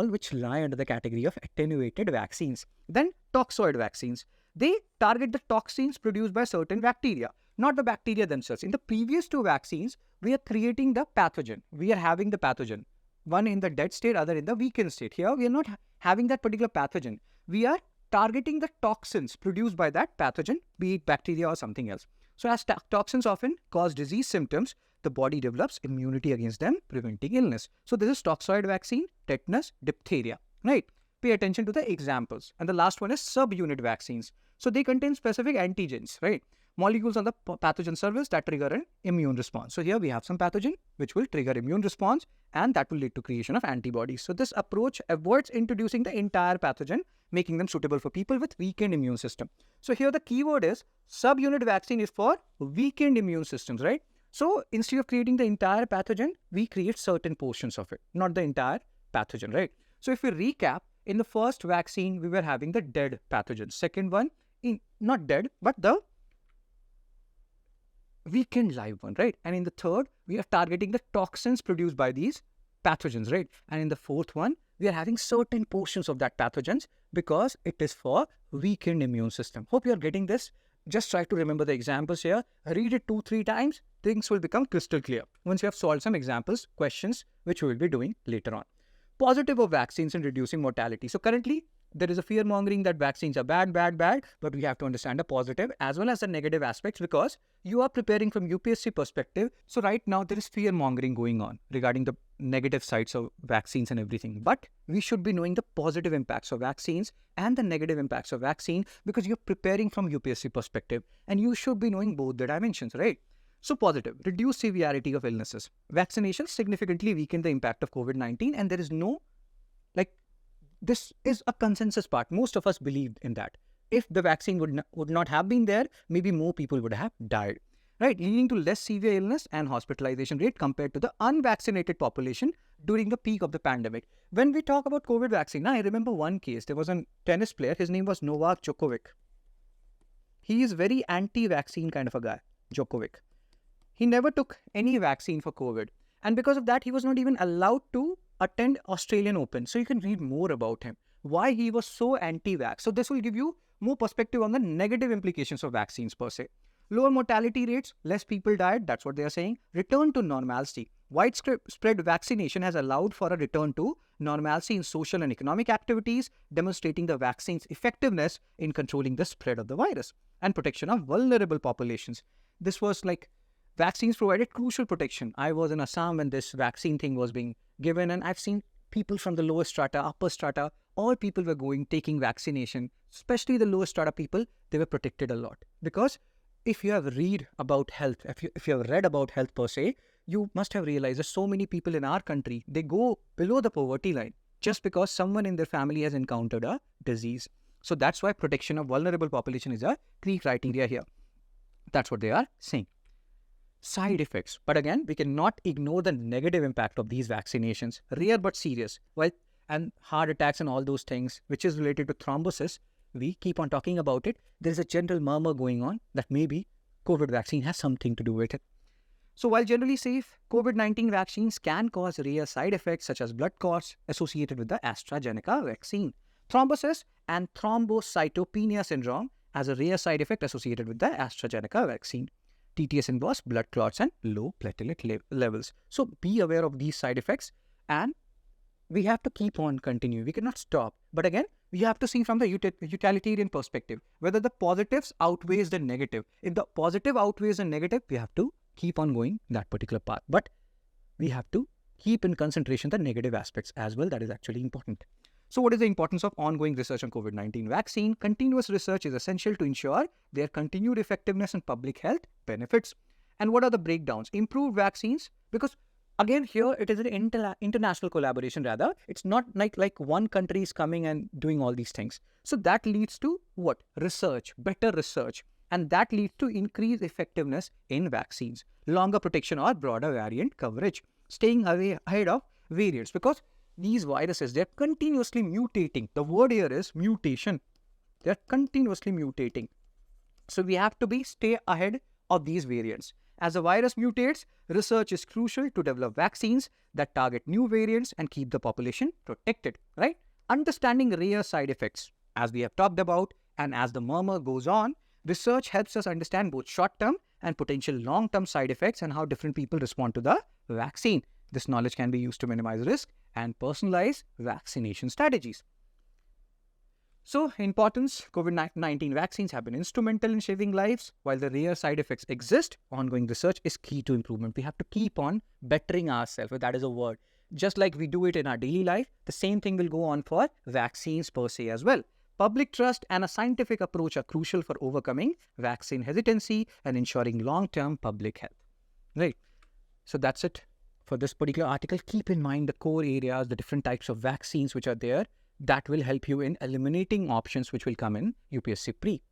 Speaker 1: which lie under the category of attenuated vaccines. Then toxoid vaccines. They target the toxins produced by certain bacteria, not the bacteria themselves. In the previous two vaccines, we are creating the pathogen. We are having the pathogen. One in the dead state, other in the weakened state. Here, we are not having that particular pathogen. We are targeting the toxins produced by that pathogen, be it bacteria or something else. So as toxins often cause disease symptoms, the body develops immunity against them, preventing illness. So this is toxoid vaccine, tetanus, diphtheria, right? Pay attention to the examples. And the last one is subunit vaccines. So they contain specific antigens, right? Molecules on the pathogen surface that trigger an immune response. So here we have some pathogen which will trigger immune response, and that will lead to creation of antibodies. So this approach avoids introducing the entire pathogen, making them suitable for people with weakened immune system. So here the keyword is subunit vaccine is for weakened immune systems, right? So instead of creating the entire pathogen, we create certain portions of it, not the entire pathogen, right? So if we recap, in the first vaccine, we were having the dead pathogen. Second one, not dead, but the weakened live one, right? And in the third, we are targeting the toxins produced by these pathogens, right? And in the fourth one, we are having certain portions of that pathogens because it is for weakened immune system. Hope you are getting this. Just try to remember the examples here. Read it 2-3 times. Things will become crystal clear once you have solved some examples, questions, which we will be doing later on. Positive of vaccines in reducing mortality. So currently, there is a fear mongering that vaccines are bad, but we have to understand the positive as well as the negative aspects because you are preparing from UPSC perspective. So right now, there is fear mongering going on regarding the negative sides of vaccines and everything. But we should be knowing the positive impacts of vaccines and the negative impacts of vaccine because you're preparing from UPSC perspective and you should be knowing both the dimensions, right? So positive, reduce severity of illnesses. Vaccinations significantly weaken the impact of COVID-19 and there is no, this is a consensus part. Most of us believe in that. If the vaccine would not have been there, maybe more people would have died, right? Leading to less severe illness and hospitalization rate compared to the unvaccinated population during the peak of the pandemic. When we talk about COVID vaccine, now I remember one case. There was a tennis player. His name was Novak Djokovic. He is very anti-vaccine kind of a guy, Djokovic. He never took any vaccine for COVID. And because of that, he was not even allowed to attend Australian Open. So you can read more about him, why he was so anti-vax. So this will give you more perspective on the negative implications of vaccines per se. Lower mortality rates, less people died, that's what they are saying. Return to normalcy. Widespread vaccination has allowed for a return to normalcy in social and economic activities, demonstrating the vaccine's effectiveness in controlling the spread of the virus and protection of vulnerable populations. This was like vaccines provided crucial protection. I was in Assam when this vaccine thing was being given, and I've seen people from the lower strata, upper strata, all people were taking vaccination, especially the lower strata people, they were protected a lot. Because if you have read about health, if you have read about health per se, you must have realized that so many people in our country, they go below the poverty line just because someone in their family has encountered a disease. So that's why protection of vulnerable population is a key criteria here. That's what they are saying. Side effects. But again, we cannot ignore the negative impact of these vaccinations. Rare but serious. And heart attacks and all those things, which is related to thrombosis, we keep on talking about it. There's a general murmur going on that maybe COVID vaccine has something to do with it. So while generally safe, COVID-19 vaccines can cause rare side effects such as blood clots associated with the AstraZeneca vaccine. Thrombosis and thrombocytopenia syndrome as a rare side effect associated with the AstraZeneca vaccine. TTS involves blood clots and low platelet levels. So be aware of these side effects, and we have to keep on continuing. We cannot stop. But again, we have to see from the utilitarian perspective whether the positives outweighs the negative. If the positive outweighs the negative, we have to keep on going that particular path. But we have to keep in consideration the negative aspects as well. That is actually important. So what is the importance of ongoing research on COVID-19 vaccine? Continuous research is essential to ensure their continued effectiveness and public health benefits. And what are the breakdowns? Improved vaccines, because again here it is an international collaboration rather. It's not like one country is coming and doing all these things. So that leads to what? Research, better research. And that leads to increased effectiveness in vaccines, longer protection or broader variant coverage, staying ahead of variants, because these viruses, they're continuously mutating. The word here is mutation. They're continuously mutating. So we have to stay ahead of these variants. As the virus mutates, research is crucial to develop vaccines that target new variants and keep the population protected, right? Understanding rare side effects, as we have talked about, and as the murmur goes on, research helps us understand both short-term and potential long-term side effects and how different people respond to the vaccine. This knowledge can be used to minimize risk and personalize vaccination strategies. So, importance, COVID-19 vaccines have been instrumental in saving lives. While the rare side effects exist, ongoing research is key to improvement. We have to keep on bettering ourselves, if that is a word. Just like we do it in our daily life, the same thing will go on for vaccines per se as well. Public trust and a scientific approach are crucial for overcoming vaccine hesitancy and ensuring long-term public health. Right. So that's it for this particular article. Keep in mind the core areas, the different types of vaccines which are there. That will help you in eliminating options which will come in UPSC Pre.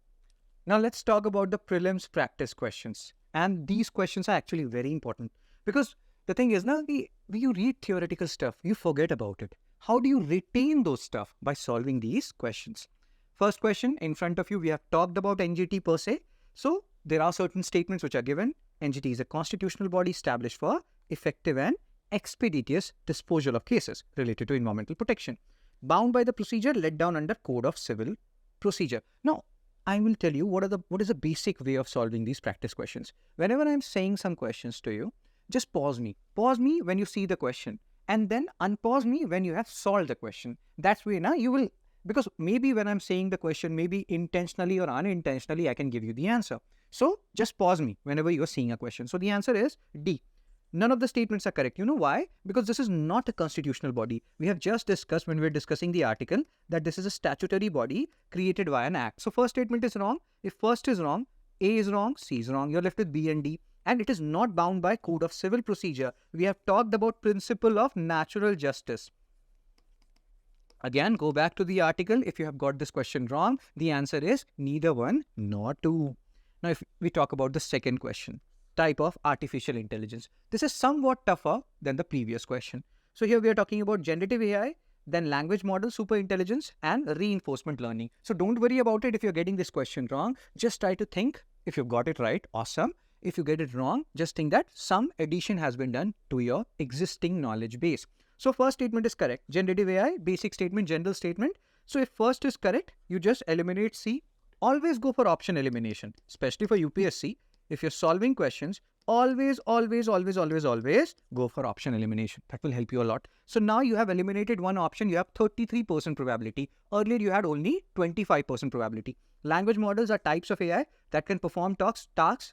Speaker 1: Now let's talk about the prelims practice questions. And these questions are actually very important, because the thing is, now when you read theoretical stuff, you forget about it. How do you retain those stuff? By solving these questions. First question in front of you, we have talked about NGT per se. So there are certain statements which are given. NGT is a constitutional body established for effective and expeditious disposal of cases related to environmental protection, bound by the procedure laid down under Code of Civil Procedure. Now, I will tell you what is the basic way of solving these practice questions. Whenever I'm saying some questions to you, just pause me. Pause me when you see the question, and then unpause me when you have solved the question. That's way now you will, because maybe when I'm saying the question, maybe intentionally or unintentionally, I can give you the answer. So just pause me whenever you're seeing a question. So the answer is D. None of the statements are correct. You know why? Because this is not a constitutional body. We have just discussed when we were discussing the article that this is a statutory body created by an act. So first statement is wrong. If first is wrong, A is wrong, C is wrong. You're left with B and D. And it is not bound by Code of Civil Procedure. We have talked about principle of natural justice. Again, go back to the article. If you have got this question wrong, the answer is neither one nor two. Now, if we talk about the second question, type of artificial intelligence. This is somewhat tougher than the previous question. So here we are talking about generative AI, then language model, super intelligence, and reinforcement learning. So don't worry about it if you're getting this question wrong. Just try to think. If you've got it right, awesome. If you get it wrong, just think that some addition has been done to your existing knowledge base. So first statement is correct. Generative AI, basic statement, general statement. So if first is correct, you just eliminate C. Always go for option elimination, especially for UPSC. if you're solving questions, always go for option elimination. That will help you a lot. So now you have eliminated one option, you have 33% probability. Earlier you had only 25% probability. Language models are types of AI that can perform tasks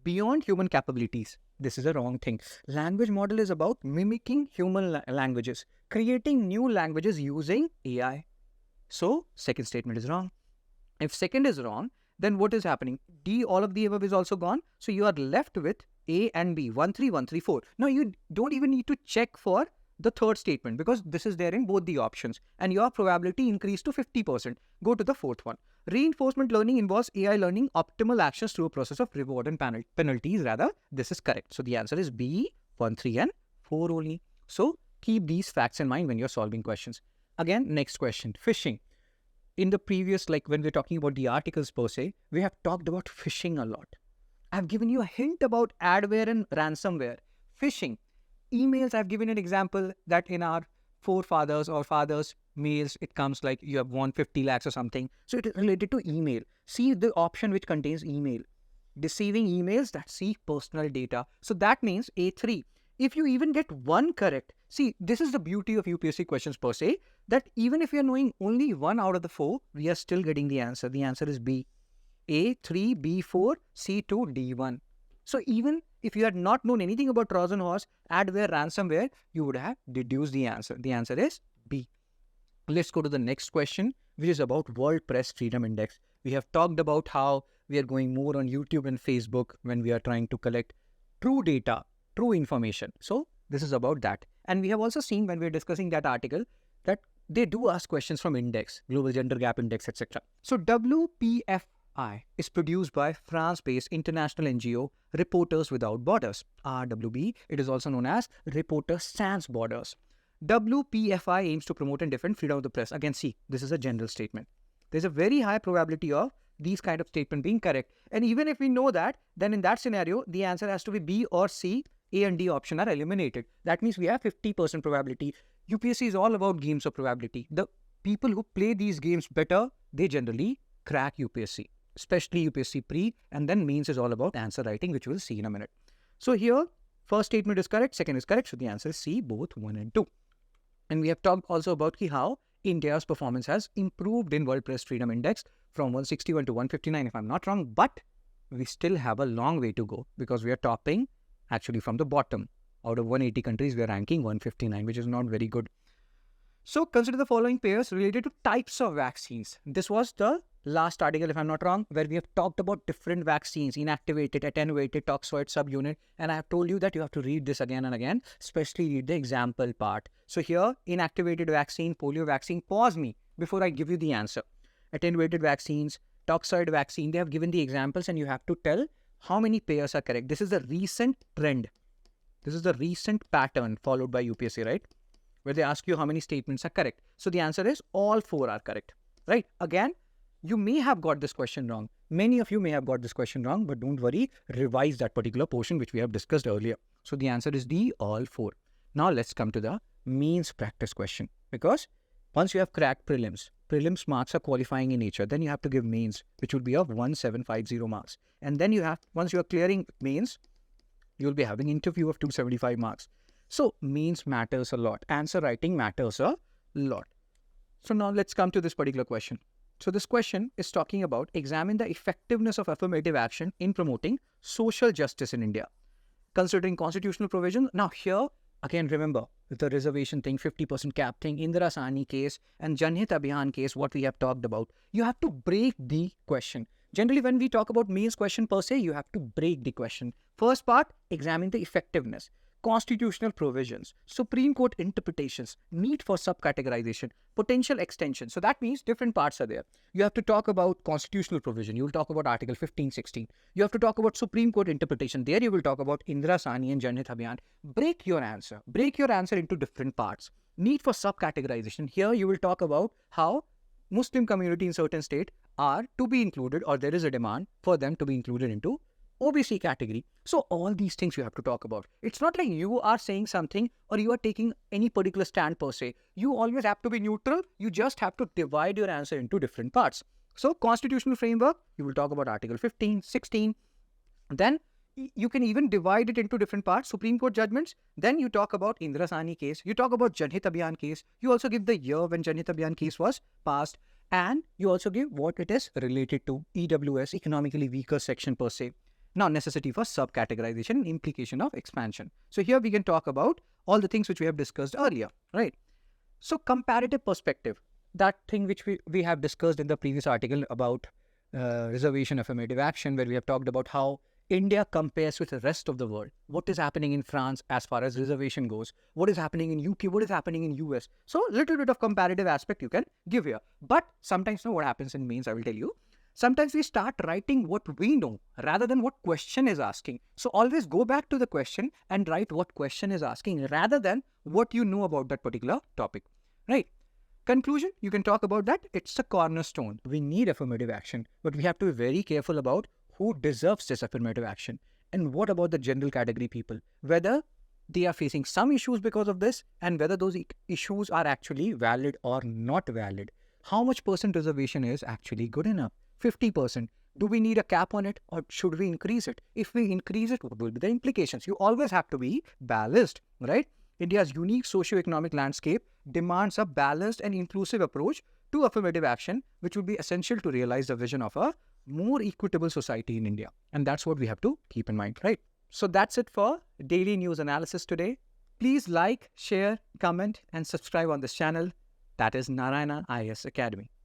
Speaker 1: beyond human capabilities. This is a wrong thing. Language model is about mimicking human languages, creating new languages using AI. So second statement is wrong. If second is wrong, then what is happening? D, all of the above is also gone. So you are left with A and B, 1, 3, 1, 3, 4. Now you don't even need to check for the third statement because this is there in both the options and your probability increased to 50%. Go to the fourth one. Reinforcement learning involves AI learning optimal actions through a process of reward and penalties. Rather, this is correct. So the answer is B, 1, 3 and 4 only. So keep these facts in mind when you're solving questions. Again, next question, phishing. In the previous, like when we're talking about the articles per se, we have talked about phishing a lot. I've given you a hint about adware and ransomware. Phishing. Emails, I've given an example that in our forefathers or fathers' mails, it comes like you have won 50 lakhs or something. So it is related to email. See the option which contains email. Deceiving emails that seek personal data. So that means A3. If you even get one correct, see, this is the beauty of UPSC questions per se, that even if you're knowing only one out of the 4, we are still getting the answer. The answer is B. A3, B4, C2, D1. So even if you had not known anything about Trojan horse, adware, ransomware, you would have deduced the answer. The answer is B. Let's go to the next question, which is about World Press Freedom Index. We have talked about how we are going more on YouTube and Facebook when we are trying to collect true data, true information. So this is about that. And we have also seen when we're discussing that article that they do ask questions from index, Global Gender Gap Index, etc. So WPFI is produced by France-based international NGO Reporters Without Borders, RWB. It is also known as Reporters Sans Borders. WPFI aims to promote and defend freedom of the press. Again, see, this is a general statement. There's a very high probability of these kind of statements being correct. And even if we know that, then in that scenario, the answer has to be B or C. A and D option are eliminated. That means we have 50% probability. UPSC is all about games of probability. The people who play these games better, they generally crack UPSC, especially UPSC pre, and then mains is all about answer writing, which we'll see in a minute. So here, first statement is correct, second is correct. So the answer is C, both 1 and 2. And we have talked also about how India's performance has improved in World Press Freedom Index from 161 to 159, if I'm not wrong, but we still have a long way to go because we are topping actually from the bottom. Out of 180 countries, we are ranking 159, which is not very good. So consider the following pairs related to types of vaccines. This was the last article, if I'm not wrong, where we have talked about different vaccines, inactivated, attenuated, toxoid, subunit. And I have told you that you have to read this again and again, especially read the example part. So here, inactivated vaccine, polio vaccine, pause me before I give you the answer. Attenuated vaccines, toxoid vaccine, they have given the examples and you have to tell how many pairs are correct. This is the recent trend. This is the recent pattern followed by UPSC, right? Where they ask you how many statements are correct. So the answer is all 4 are correct, right? Again, you may have got this question wrong. Many of you may have got this question wrong, but don't worry, revise that particular portion which we have discussed earlier. So the answer is D, all 4. Now let's come to the means practice question. Because once you have cracked prelims marks are qualifying in nature. Then you have to give mains, which would be of 1750 marks. And then you have, once you are clearing mains, you'll be having interview of 275 marks. So means matters a lot. Answer writing matters a lot. So now let's come to this particular question. So this question is talking about examine the effectiveness of affirmative action in promoting social justice in India. Considering constitutional provision. Now here, again, remember the reservation thing, 50% cap thing, Indira Sahni case and Janhit Abhiyan case, what we have talked about. You have to break the question. Generally, when we talk about means question per se, you have to break the question. First part, examine the effectiveness. Constitutional provisions, Supreme Court interpretations, need for subcategorization, potential extension. So that means different parts are there. You have to talk about constitutional provision. You will talk about Article 15, 16. You have to talk about Supreme Court interpretation. There you will talk about Indira Sahni and Janhit Abhiyan. Break your answer. Break your answer into different parts. Need for subcategorization. Here you will talk about how Muslim community in certain state are to be included, or there is a demand for them to be included into OBC category. So all these things you have to talk about. It's not like you are saying something or you are taking any particular stand per se. You always have to be neutral. You just have to divide your answer into different parts. So constitutional framework, you will talk about Article 15, 16. Then you can even divide it into different parts, Supreme Court judgments. Then you talk about Indra Sani case. You talk about Janhit Abhiyan case. You also give the year when Janhit Abhiyan case was passed. And you also give what it is related to, EWS, economically weaker section per se. Now, necessity for subcategorization and implication of expansion. So here we can talk about all the things which we have discussed earlier, right? So comparative perspective, that thing which we have discussed in the previous article about reservation affirmative action, where we have talked about how India compares with the rest of the world. What is happening in France as far as reservation goes? What is happening in UK? What is happening in US? So a little bit of comparative aspect you can give here. But sometimes, what happens in mains, I will tell you. Sometimes we start writing what we know rather than what question is asking. So always go back to the question and write what question is asking rather than what you know about that particular topic, right? Conclusion, you can talk about that. It's a cornerstone. We need affirmative action, but we have to be very careful about who deserves this affirmative action. And what about the general category people? Whether they are facing some issues because of this and whether those issues are actually valid or not valid. How much percent reservation is actually good enough? 50%. Do we need a cap on it or should we increase it? If we increase it, what will be the implications? You always have to be balanced, right? India's unique socio-economic landscape demands a balanced and inclusive approach to affirmative action, which would be essential to realize the vision of a more equitable society in India. And that's what we have to keep in mind, right? So that's it for daily news analysis today. Please like, share, comment, and subscribe on this channel. That is Narayana IAS Academy.